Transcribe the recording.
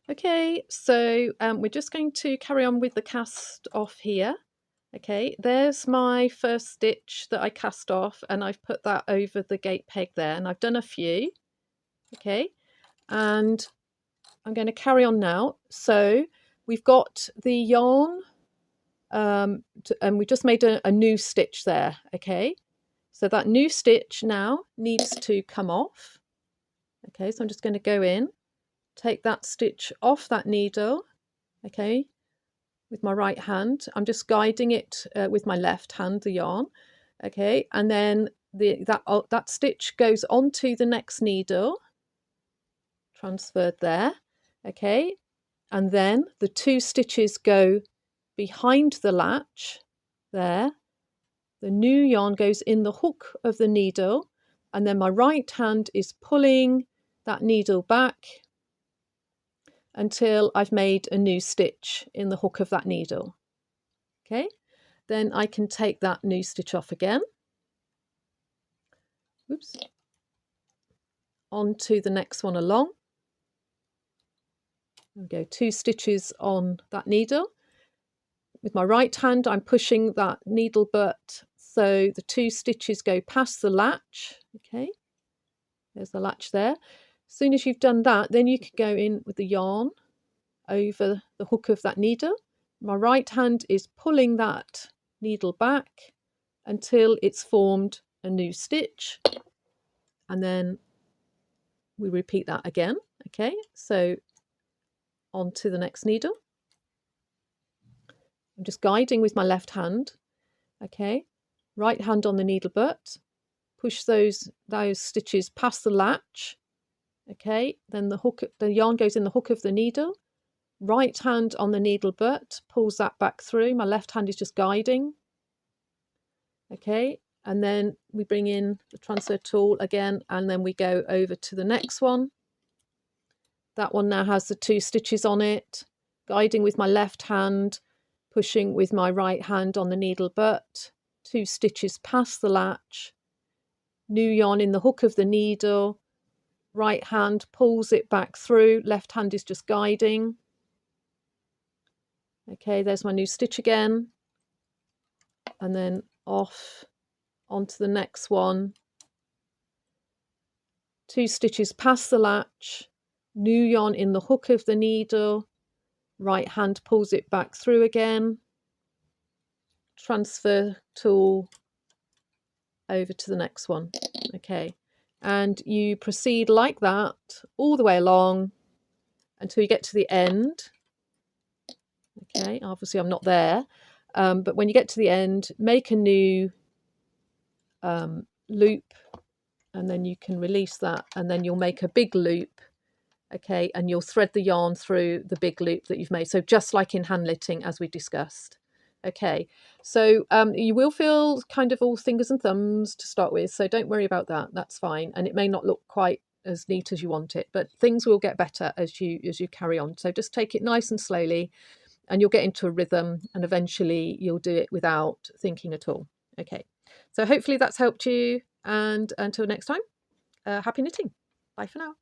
Okay, so we're just going to carry on with the cast off here. Okay, there's my first stitch that I cast off, and I've put that over the gate peg there, and I've done a few. Okay, and I'm going to carry on now. So we've got the yarn, and we just made a new stitch there. Okay, so that new stitch now needs to come off. Okay, so I'm just going to go in, take that stitch off that needle. Okay, with my right hand. I'm just guiding it with my left hand, the yarn. Okay, and then that stitch goes onto the next needle, transferred there. Okay, and then the two stitches go behind the latch there. The new yarn goes in the hook of the needle, and then my right hand is pulling that needle back until I've made a new stitch in the hook of that needle. Okay, then I can take that new stitch off again. Oops. Onto the next one along. There we go, 2 stitches on that needle. With my right hand, I'm pushing that needle butt so the 2 stitches go past the latch. Okay, there's the latch there. As soon as you've done that, then you can go in with the yarn over the hook of that needle. My right hand is pulling that needle back until it's formed a new stitch, and then we repeat that again. Okay, so on to the next needle. I'm just guiding with my left hand. Okay, right hand on the needle butt, push those stitches past the latch. Okay, then the yarn goes in the hook of the needle. Right hand on the needle butt pulls that back through. My left hand is just guiding. Okay, and then we bring in the transfer tool again, and then we go over to the next one. That one now has the 2 stitches on it, guiding with my left hand, pushing with my right hand on the needle butt, 2 stitches past the latch, new yarn in the hook of the needle, right hand pulls it back through, left hand is just guiding. Okay, there's my new stitch again, and then off onto the next one, 2 stitches past the latch, new yarn in the hook of the needle, right hand pulls it back through again, transfer tool over to the next one. Okay, and you proceed like that all the way along until you get to the end. Okay, obviously I'm not there, but when you get to the end, make a new loop, and then you can release that, and then you'll make a big loop. Okay, and you'll thread the yarn through the big loop that you've made, so just like in hand knitting as we discussed. Okay, so you will feel kind of all fingers and thumbs to start with, so don't worry about that, that's fine, and it may not look quite as neat as you want it, but things will get better as you carry on. So just take it nice and slowly, and you'll get into a rhythm, and eventually you'll do it without thinking at all. Okay, so hopefully that's helped you, and until next time, happy knitting. Bye for now.